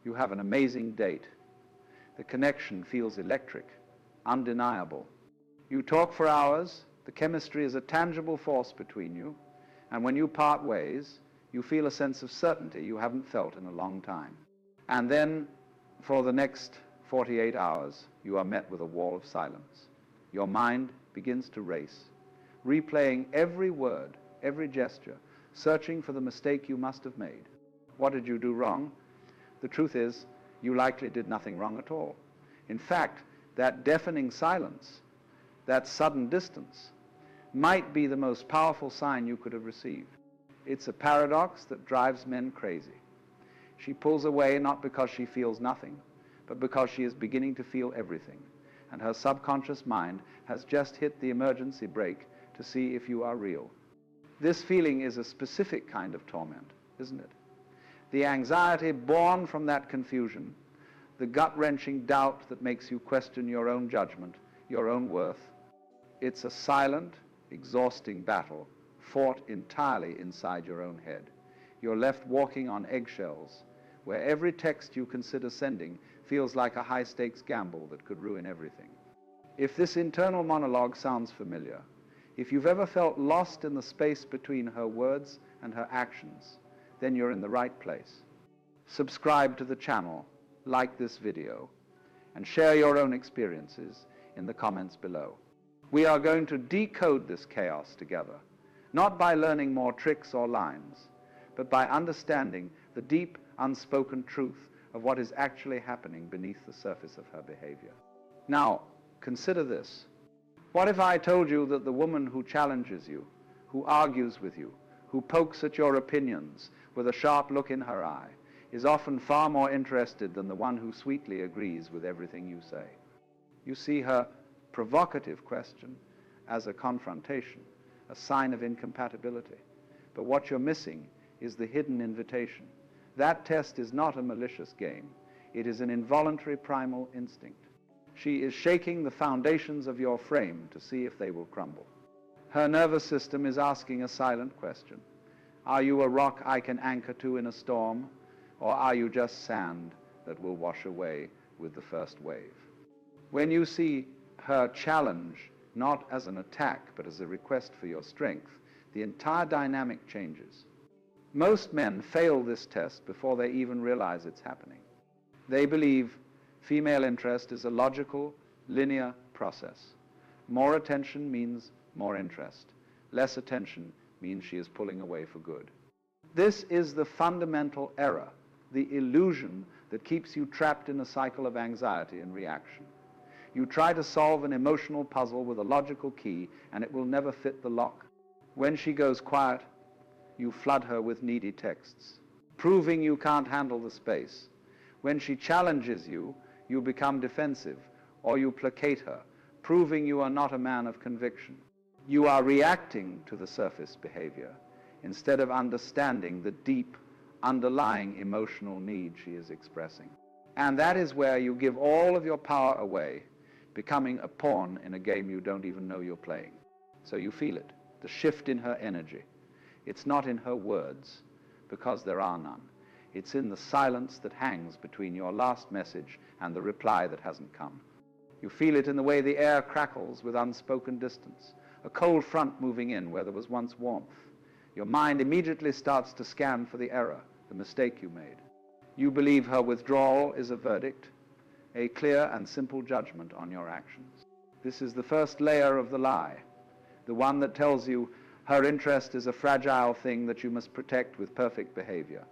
You have an amazing date. The connection feels electric, undeniable. You talk for hours, the chemistry is a tangible force between you, and when you part ways, you feel a sense of certainty you haven't felt in a long time. And then, for the next 48 hours, you are met with a wall of silence. Your mind begins to race, replaying every word, every gesture, searching for the mistake you must have made. What did you do wrong? The truth is, you likely did nothing wrong at all. In fact, that deafening silence, that sudden distance, might be the most powerful sign you could have received. It's a paradox that drives men crazy. She pulls away not because she feels nothing, but because she is beginning to feel everything, and her subconscious mind has just hit the emergency brake to see if you are real. This feeling is a specific kind of torment, isn't it? The anxiety born from that confusion, the gut-wrenching doubt that makes you question your own judgment, your own worth. It's a silent, exhausting battle fought entirely inside your own head. You're left walking on eggshells, where every text you consider sending feels like a high-stakes gamble that could ruin everything. If this internal monologue sounds familiar, if you've ever felt lost in the space between her words and her actions, then you're in the right place. Subscribe to the channel, like this video, and share your own experiences in the comments below. We are going to decode this chaos together, not by learning more tricks or lines, but by understanding the deep, unspoken truth of what is actually happening beneath the surface of her behavior. Now, consider this. What if I told you that the woman who challenges you, who argues with you, who pokes at your opinions with a sharp look in her eye, is often far more interested than the one who sweetly agrees with everything you say? You see her provocative question as a confrontation, a sign of incompatibility. But what you're missing is the hidden invitation. That test is not a malicious game. It is an involuntary primal instinct. She is shaking the foundations of your frame to see if they will crumble. Her nervous system is asking a silent question. Are you a rock I can anchor to in a storm, or are you just sand that will wash away with the first wave? When you see her challenge not as an attack, but as a request for your strength, the entire dynamic changes. Most men fail this test before they even realize it's happening. They believe female interest is a logical, linear process. More attention means more interest. Less attention means she is pulling away for good. This is the fundamental error, the illusion that keeps you trapped in a cycle of anxiety and reaction. You try to solve an emotional puzzle with a logical key, and it will never fit the lock. When she goes quiet, you flood her with needy texts, proving you can't handle the space. When she challenges you, you become defensive, or you placate her, proving you are not a man of conviction. You are reacting to the surface behavior instead of understanding the deep, underlying emotional need she is expressing. And that is where you give all of your power away, becoming a pawn in a game you don't even know you're playing. So you feel it, the shift in her energy. It's not in her words, because there are none. It's in the silence that hangs between your last message and the reply that hasn't come. You feel it in the way the air crackles with unspoken distance, a cold front moving in where there was once warmth. Your mind immediately starts to scan for the error, the mistake you made. You believe her withdrawal is a verdict, a clear and simple judgment on your actions. This is the first layer of the lie, the one that tells you her interest is a fragile thing that you must protect with perfect behavior.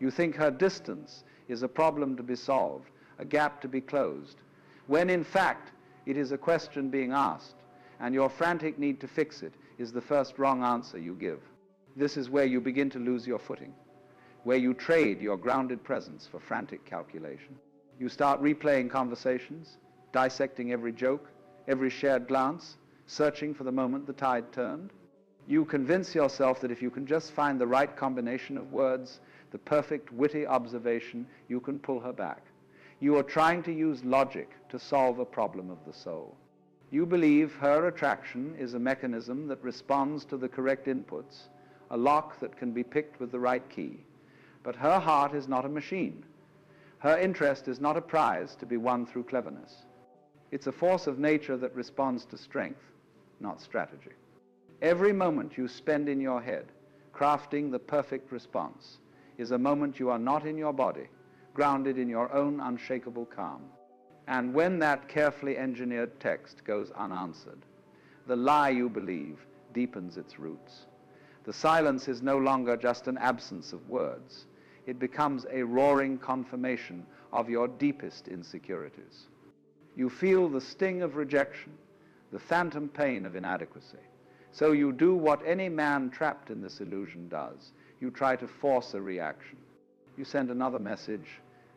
You think her distance is a problem to be solved, a gap to be closed, when in fact it is a question being asked, and your frantic need to fix it is the first wrong answer you give. This is where you begin to lose your footing, where you trade your grounded presence for frantic calculation. You start replaying conversations, dissecting every joke, every shared glance, searching for the moment the tide turned. You convince yourself that if you can just find the right combination of words, the perfect witty observation, you can pull her back. You are trying to use logic to solve a problem of the soul. You believe her attraction is a mechanism that responds to the correct inputs, a lock that can be picked with the right key. But her heart is not a machine. Her interest is not a prize to be won through cleverness. It's a force of nature that responds to strength, not strategy. Every moment you spend in your head crafting the perfect response is a moment you are not in your body, grounded in your own unshakable calm. And when that carefully engineered text goes unanswered, the lie you believe deepens its roots. The silence is no longer just an absence of words. It becomes a roaring confirmation of your deepest insecurities. You feel the sting of rejection, the phantom pain of inadequacy. So you do what any man trapped in this illusion does. You try to force a reaction. You send another message,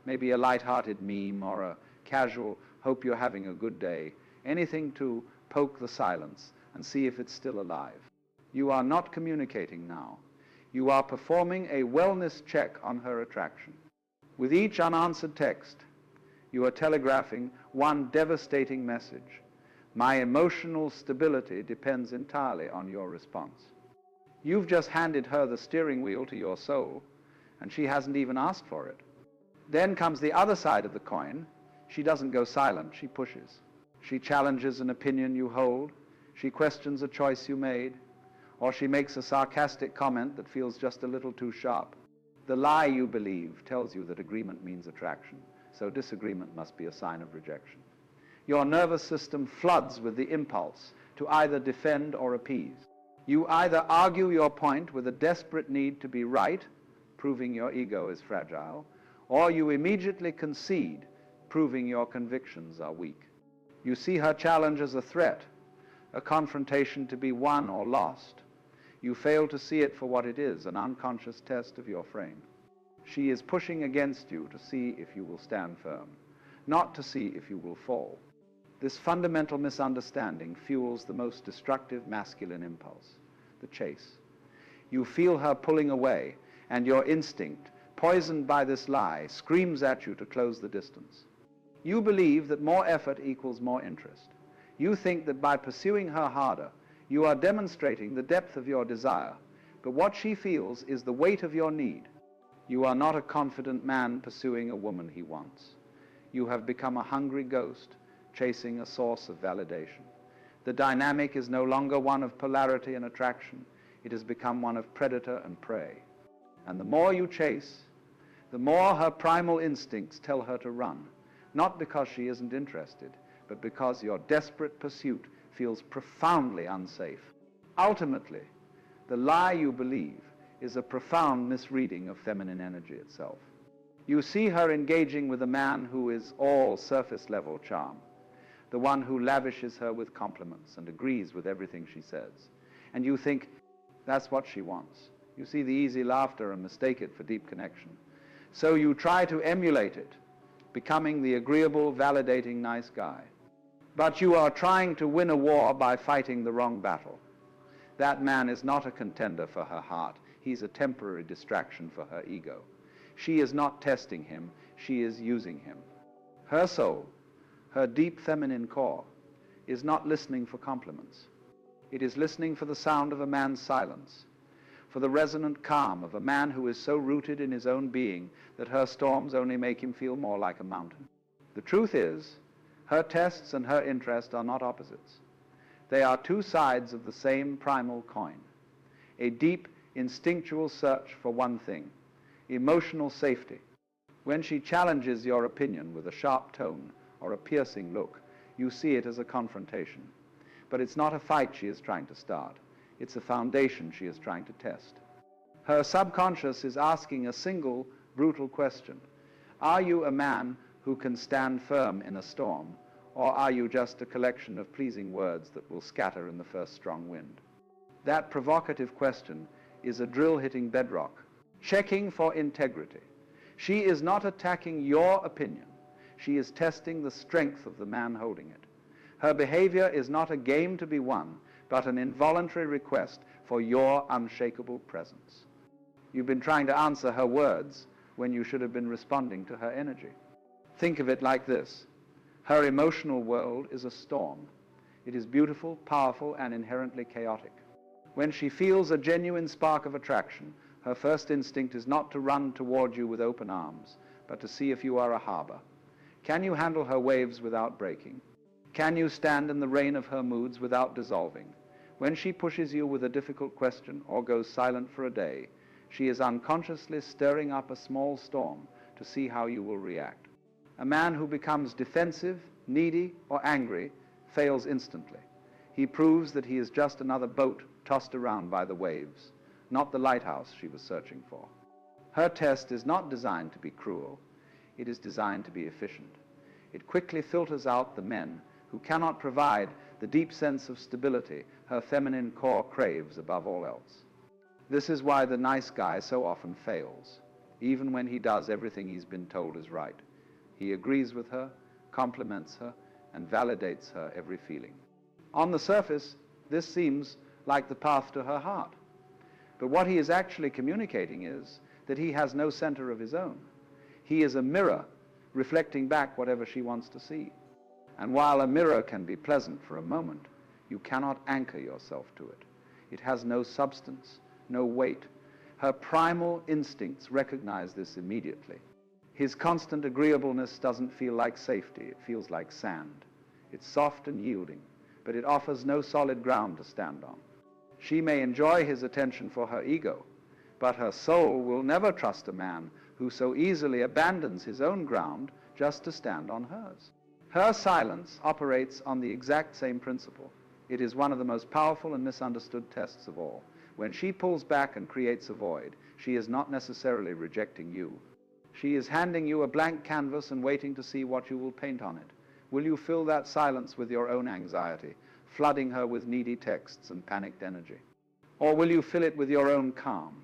maybe a light-hearted meme or a casual, hope you're having a good day, anything to poke the silence and see if it's still alive. You are not communicating now. You are performing a wellness check on her attraction. With each unanswered text, you are telegraphing one devastating message. My emotional stability depends entirely on your response. You've just handed her the steering wheel to your soul, and she hasn't even asked for it. Then comes the other side of the coin. She doesn't go silent, she pushes. She challenges an opinion you hold. She questions a choice you made. Or she makes a sarcastic comment that feels just a little too sharp. The lie you believe tells you that agreement means attraction, so disagreement must be a sign of rejection. Your nervous system floods with the impulse to either defend or appease. You either argue your point with a desperate need to be right, proving your ego is fragile, or you immediately concede, proving your convictions are weak. You see her challenge as a threat, a confrontation to be won or lost. You fail to see it for what it is, an unconscious test of your frame. She is pushing against you to see if you will stand firm, not to see if you will fall. This fundamental misunderstanding fuels the most destructive masculine impulse, the chase. You feel her pulling away, and your instinct, poisoned by this lie, screams at you to close the distance. You believe that more effort equals more interest. You think that by pursuing her harder, you are demonstrating the depth of your desire, but what she feels is the weight of your need. You are not a confident man pursuing a woman he wants. You have become a hungry ghost, chasing a source of validation. The dynamic is no longer one of polarity and attraction. It has become one of predator and prey. And the more you chase, the more her primal instincts tell her to run, not because she isn't interested, but because your desperate pursuit feels profoundly unsafe. Ultimately, the lie you believe is a profound misreading of feminine energy itself. You see her engaging with a man who is all surface-level charm, the one who lavishes her with compliments and agrees with everything she says. And you think, that's what she wants. You see the easy laughter and mistake it for deep connection. So you try to emulate it, becoming the agreeable, validating, nice guy. But you are trying to win a war by fighting the wrong battle. That man is not a contender for her heart. He's a temporary distraction for her ego. She is not testing him, she is using him. Her soul, her deep feminine core, is not listening for compliments. It is listening for the sound of a man's silence, for the resonant calm of a man who is so rooted in his own being that her storms only make him feel more like a mountain. The truth is, her tests and her interest are not opposites. They are two sides of the same primal coin. A deep, instinctual search for one thing, emotional safety. When she challenges your opinion with a sharp tone or a piercing look, you see it as a confrontation. But it's not a fight she is trying to start. It's a foundation she is trying to test. Her subconscious is asking a single, brutal question. Are you a man who can stand firm in a storm, or are you just a collection of pleasing words that will scatter in the first strong wind? That provocative question is a drill hitting bedrock, checking for integrity. She is not attacking your opinion. She is testing the strength of the man holding it. Her behavior is not a game to be won, but an involuntary request for your unshakable presence. You've been trying to answer her words when you should have been responding to her energy. Think of it like this. Her emotional world is a storm. It is beautiful, powerful, and inherently chaotic. When she feels a genuine spark of attraction, her first instinct is not to run toward you with open arms, but to see if you are a harbor. Can you handle her waves without breaking? Can you stand in the rain of her moods without dissolving? When she pushes you with a difficult question or goes silent for a day, she is unconsciously stirring up a small storm to see how you will react. A man who becomes defensive, needy, or angry fails instantly. He proves that he is just another boat tossed around by the waves, not the lighthouse she was searching for. Her test is not designed to be cruel. It is designed to be efficient. It quickly filters out the men who cannot provide the deep sense of stability her feminine core craves above all else. This is why the nice guy so often fails, even when he does everything he's been told is right. He agrees with her, compliments her, and validates her every feeling. On the surface, this seems like the path to her heart. But what he is actually communicating is that he has no center of his own. He is a mirror reflecting back whatever she wants to see. And while a mirror can be pleasant for a moment, you cannot anchor yourself to it. It has no substance, no weight. Her primal instincts recognize this immediately. His constant agreeableness doesn't feel like safety, it feels like sand. It's soft and yielding, but it offers no solid ground to stand on. She may enjoy his attention for her ego, but her soul will never trust a man who so easily abandons his own ground just to stand on hers. Her silence operates on the exact same principle. It is one of the most powerful and misunderstood tests of all. When she pulls back and creates a void, she is not necessarily rejecting you. She is handing you a blank canvas and waiting to see what you will paint on it. Will you fill that silence with your own anxiety, flooding her with needy texts and panicked energy? Or will you fill it with your own calm,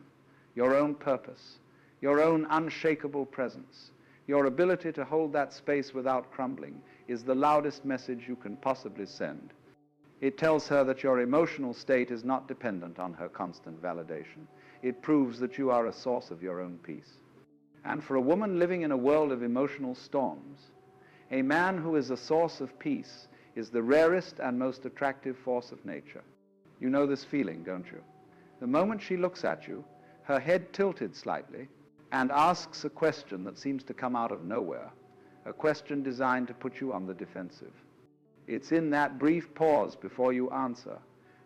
your own purpose, your own unshakable presence? Your ability to hold that space without crumbling is the loudest message you can possibly send. It tells her that your emotional state is not dependent on her constant validation. It proves that you are a source of your own peace. And for a woman living in a world of emotional storms, a man who is a source of peace is the rarest and most attractive force of nature. You know this feeling, don't you? The moment she looks at you, her head tilted slightly, and asks a question that seems to come out of nowhere, a question designed to put you on the defensive. It's in that brief pause before you answer,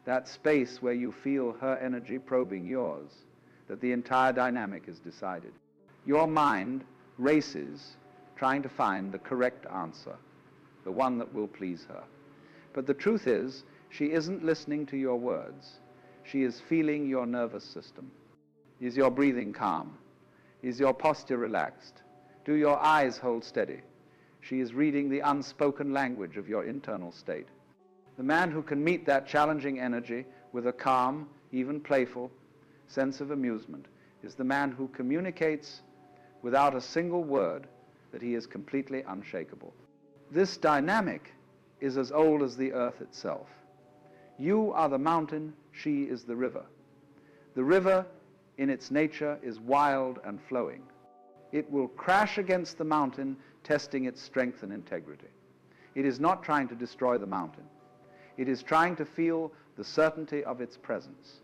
that space where you feel her energy probing yours, that the entire dynamic is decided. Your mind races trying to find the correct answer, the one that will please her. But the truth is, she isn't listening to your words. She is feeling your nervous system. Is your breathing calm? Is your posture relaxed? Do your eyes hold steady? She is reading the unspoken language of your internal state. The man who can meet that challenging energy with a calm, even playful, sense of amusement is the man who communicates without a single word that he is completely unshakable. This dynamic is as old as the earth itself. You are the mountain, she is the river. The river, in its nature, is wild and flowing. It will crash against the mountain, testing its strength and integrity. It is not trying to destroy the mountain. It is trying to feel the certainty of its presence.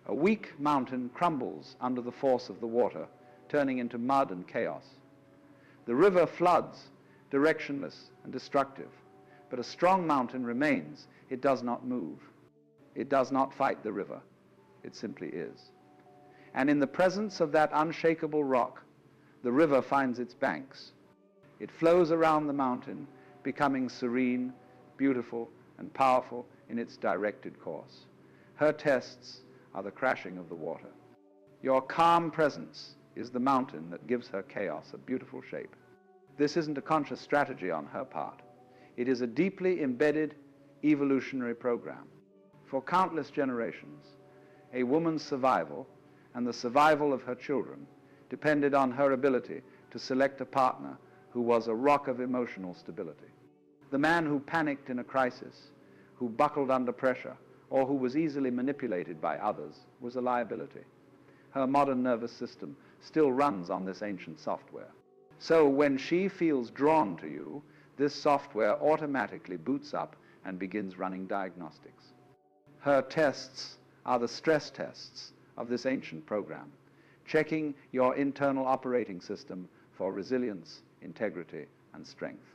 A weak mountain crumbles under the force of the water, turning into mud and chaos. The river floods, directionless and destructive, but a strong mountain remains. It does not move. It does not fight the river. It simply is. And in the presence of that unshakable rock, the river finds its banks. It flows around the mountain, becoming serene, beautiful, and powerful in its directed course. Her tests are the crashing of the water. Your calm presence is the mountain that gives her chaos a beautiful shape. This isn't a conscious strategy on her part. It is a deeply embedded evolutionary program. For countless generations, a woman's survival and the survival of her children depended on her ability to select a partner who was a rock of emotional stability. The man who panicked in a crisis, who buckled under pressure, or who was easily manipulated by others was a liability. Her modern nervous system still runs on this ancient software. So when she feels drawn to you, this software automatically boots up and begins running diagnostics. Her tests are the stress tests of this ancient program, checking your internal operating system for resilience, integrity, and strength.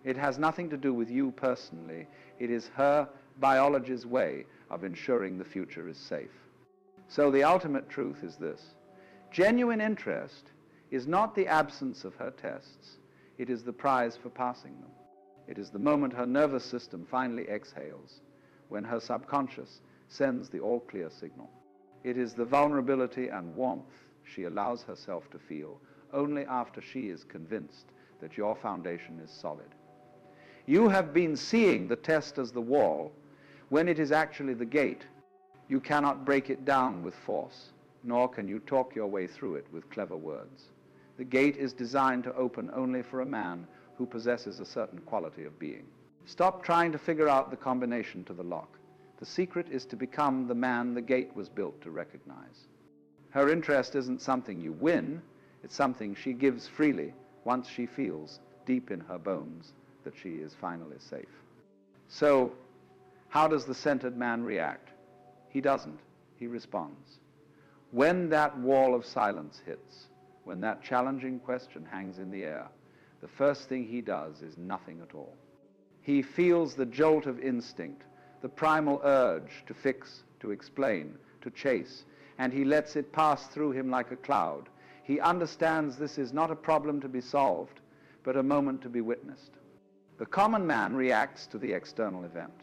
It has nothing to do with you personally. It is her biology's way of ensuring the future is safe. So the ultimate truth is this: genuine interest is not the absence of her tests. It is the prize for passing them. It is the moment her nervous system finally exhales, when her subconscious sends the all-clear signal. It is the vulnerability and warmth she allows herself to feel only after she is convinced that your foundation is solid. You have been seeing the test as the wall when it is actually the gate. You cannot break it down with force, nor can you talk your way through it with clever words. The gate is designed to open only for a man who possesses a certain quality of being. Stop trying to figure out the combination to the lock. The secret is to become the man the gate was built to recognize. Her interest isn't something you win, it's something she gives freely once she feels deep in her bones that she is finally safe. So, how does the centered man react? He doesn't. He responds. When that wall of silence hits, when that challenging question hangs in the air, the first thing he does is nothing at all. He feels the jolt of instinct, the primal urge to fix, to explain, to chase, and he lets it pass through him like a cloud. He understands this is not a problem to be solved, but a moment to be witnessed. The common man reacts to the external event,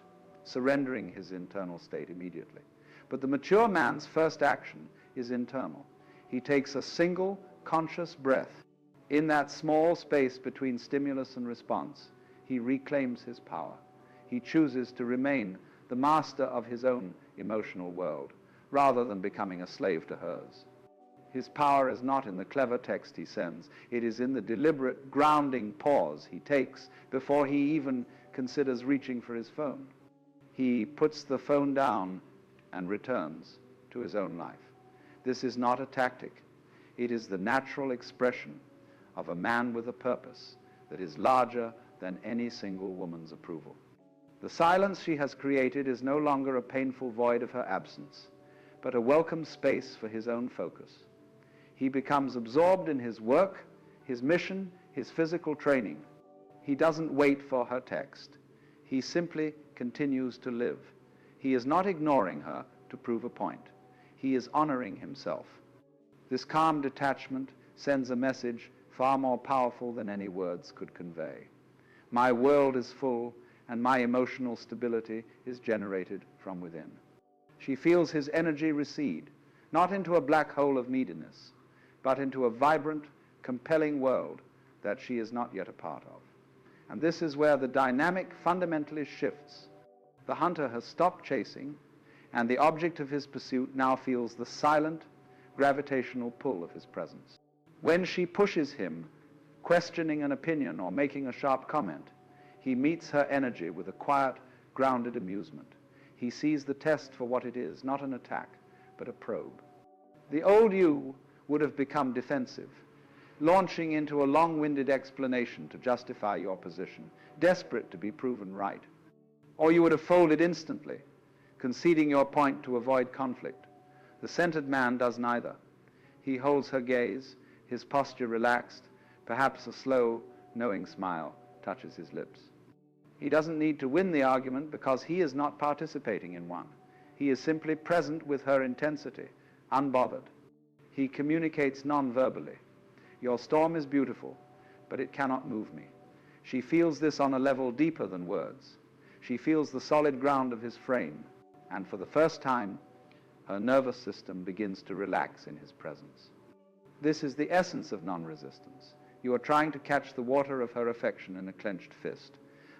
surrendering his internal state immediately. But the mature man's first action is internal. He takes a single conscious breath. In that small space between stimulus and response, he reclaims his power. He chooses to remain the master of his own emotional world, rather than becoming a slave to hers. His power is not in the clever text he sends. It is in the deliberate grounding pause he takes before he even considers reaching for his phone. He puts the phone down and returns to his own life. This is not a tactic. It is the natural expression of a man with a purpose that is larger than any single woman's approval. The silence she has created is no longer a painful void of her absence, but a welcome space for his own focus. He becomes absorbed in his work, his mission, his physical training. He doesn't wait for her text. He simply continues to live. He is not ignoring her to prove a point. He is honoring himself. This calm detachment sends a message far more powerful than any words could convey. My world is full, and my emotional stability is generated from within. She feels his energy recede, not into a black hole of neediness, but into a vibrant, compelling world that she is not yet a part of. And this is where the dynamic fundamentally shifts. The hunter has stopped chasing, and the object of his pursuit now feels the silent, gravitational pull of his presence. When she pushes him, questioning an opinion or making a sharp comment, he meets her energy with a quiet, grounded amusement. He sees the test for what it is, not an attack, but a probe. The old you would have become defensive, launching into a long-winded explanation to justify your position, desperate to be proven right. Or you would have folded instantly, conceding your point to avoid conflict. The centered man does neither. He holds her gaze, his posture relaxed, perhaps a slow, knowing smile touches his lips. He doesn't need to win the argument because he is not participating in one. He is simply present with her intensity, unbothered. He communicates non-verbally. Your storm is beautiful, but it cannot move me. She feels this on a level deeper than words. She feels the solid ground of his frame, and for the first time, her nervous system begins to relax in his presence. This is the essence of non-resistance. You are trying to catch the water of her affection in a clenched fist.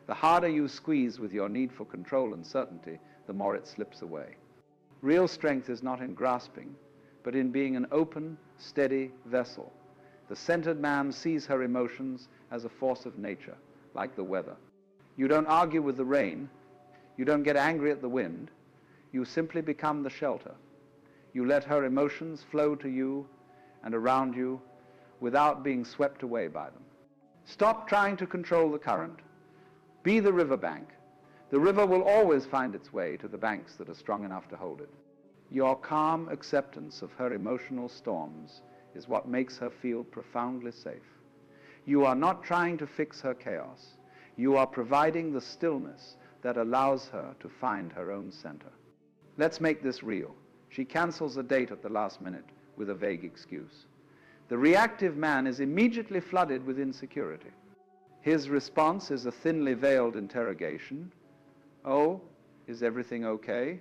The harder you squeeze with your need for control and certainty, the more it slips away. Real strength is not in grasping, but in being an open, steady vessel. The centered man sees her emotions as a force of nature, like the weather. You don't argue with the rain. You don't get angry at the wind. You simply become the shelter. You let her emotions flow to you and around you without being swept away by them. Stop trying to control the current. Be the riverbank. The river will always find its way to the banks that are strong enough to hold it. Your calm acceptance of her emotional storms is what makes her feel profoundly safe. You are not trying to fix her chaos. You are providing the stillness that allows her to find her own center. Let's make this real. She cancels a date at the last minute with a vague excuse. The reactive man is immediately flooded with insecurity. His response is a thinly veiled interrogation. Oh, is everything okay?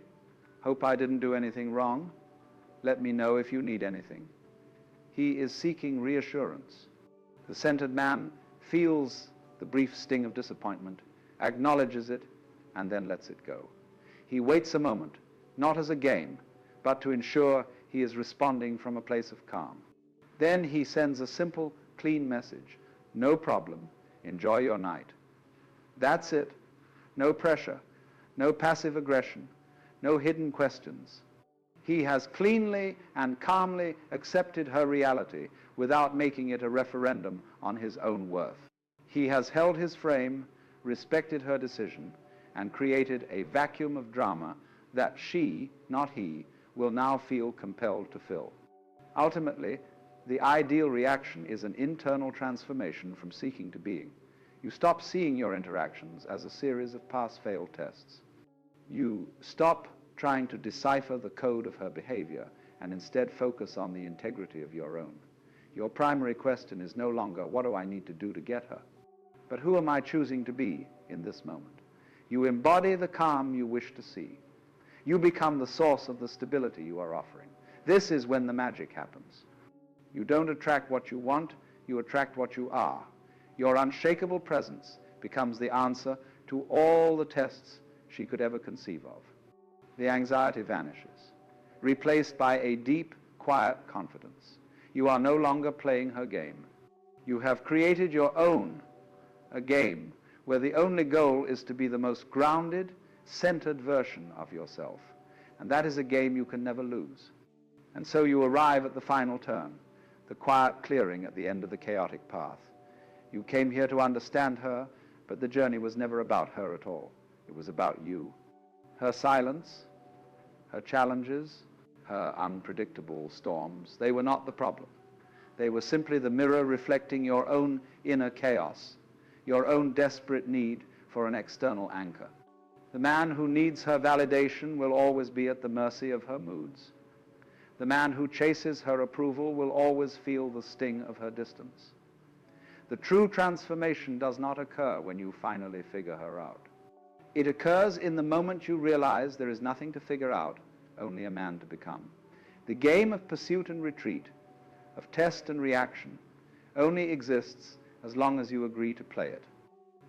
Hope I didn't do anything wrong. Let me know if you need anything. He is seeking reassurance. The centered man feels the brief sting of disappointment, acknowledges it, and then lets it go. He waits a moment, not as a game, but to ensure he is responding from a place of calm. Then he sends a simple, clean message. No problem. Enjoy your night. That's it. No pressure, no passive aggression, no hidden questions. He has cleanly and calmly accepted her reality without making it a referendum on his own worth. He has held his frame, respected her decision, and created a vacuum of drama that she, not he, will now feel compelled to fill. Ultimately, the ideal reaction is an internal transformation from seeking to being. You stop seeing your interactions as a series of pass-fail tests. You stop trying to decipher the code of her behavior and instead focus on the integrity of your own. Your primary question is no longer, what do I need to do to get her? But who am I choosing to be in this moment? You embody the calm you wish to see. You become the source of the stability you are offering. This is when the magic happens. You don't attract what you want, you attract what you are. Your unshakable presence becomes the answer to all the tests she could ever conceive of. The anxiety vanishes, replaced by a deep, quiet confidence. You are no longer playing her game. You have created your own, a game where the only goal is to be the most grounded, centered version of yourself. And that is a game you can never lose. And so you arrive at the final turn, the quiet clearing at the end of the chaotic path. You came here to understand her, but the journey was never about her at all. It was about you. Her silence, her challenges, her unpredictable storms, they were not the problem. They were simply the mirror reflecting your own inner chaos, your own desperate need for an external anchor. The man who needs her validation will always be at the mercy of her moods. The man who chases her approval will always feel the sting of her distance. The true transformation does not occur when you finally figure her out. It occurs in the moment you realize there is nothing to figure out, only a man to become. The game of pursuit and retreat, of test and reaction, only exists as long as you agree to play it.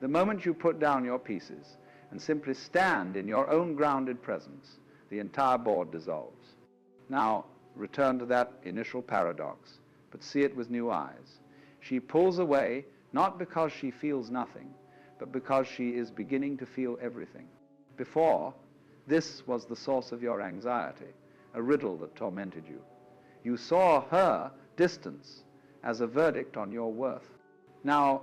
The moment you put down your pieces and simply stand in your own grounded presence, the entire board dissolves. Now, return to that initial paradox, but see it with new eyes. She pulls away not because she feels nothing, but because she is beginning to feel everything. Before, this was the source of your anxiety, a riddle that tormented you. You saw her distance as a verdict on your worth. Now,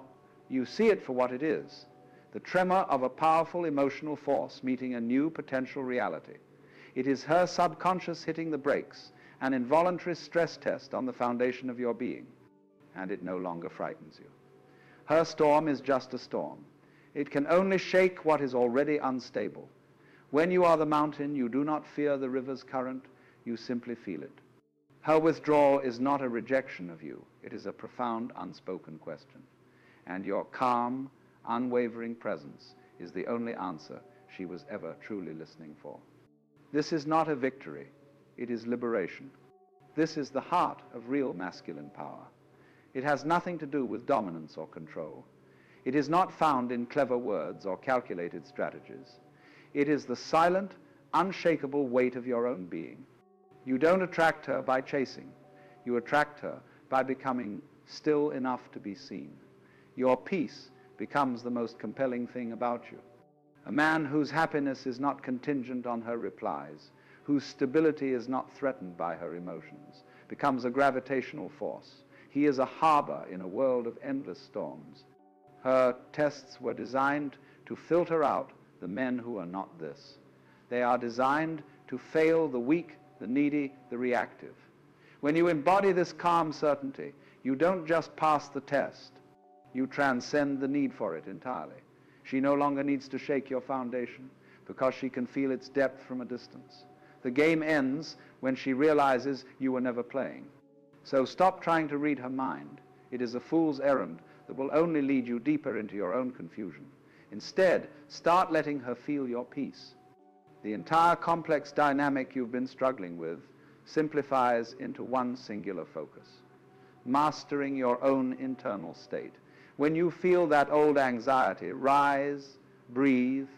you see it for what it is, the tremor of a powerful emotional force meeting a new potential reality. It is her subconscious hitting the brakes, an involuntary stress test on the foundation of your being, and it no longer frightens you. Her storm is just a storm. It can only shake what is already unstable. When you are the mountain, you do not fear the river's current, you simply feel it. Her withdrawal is not a rejection of you. It is a profound, unspoken question. And your calm, unwavering presence is the only answer she was ever truly listening for. This is not a victory. It is liberation. This is the heart of real masculine power. It has nothing to do with dominance or control. It is not found in clever words or calculated strategies. It is the silent, unshakable weight of your own being. You don't attract her by chasing. You attract her by becoming still enough to be seen. Your peace becomes the most compelling thing about you. A man whose happiness is not contingent on her replies, whose stability is not threatened by her emotions, becomes a gravitational force. He is a harbor in a world of endless storms. Her tests were designed to filter out the men who are not this. They are designed to fail the weak, the needy, the reactive. When you embody this calm certainty, you don't just pass the test, you transcend the need for it entirely. She no longer needs to shake your foundation because she can feel its depth from a distance. The game ends when she realizes you were never playing. So stop trying to read her mind. It is a fool's errand that will only lead you deeper into your own confusion. Instead, start letting her feel your peace. The entire complex dynamic you've been struggling with simplifies into one singular focus: mastering your own internal state. When you feel that old anxiety, rise, breathe.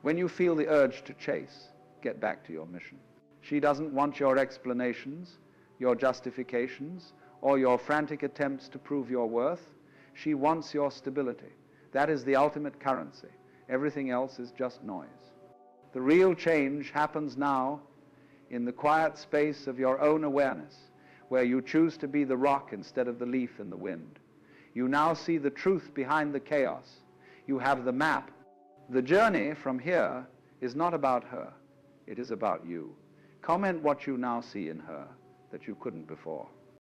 When you feel the urge to chase, get back to your mission. She doesn't want your explanations, your justifications, or your frantic attempts to prove your worth. She wants your stability. That is the ultimate currency. Everything else is just noise. The real change happens now in the quiet space of your own awareness, where you choose to be the rock instead of the leaf in the wind. You now see the truth behind the chaos. You have the map. The journey from here is not about her. It is about you. Comment what you now see in her that you couldn't before.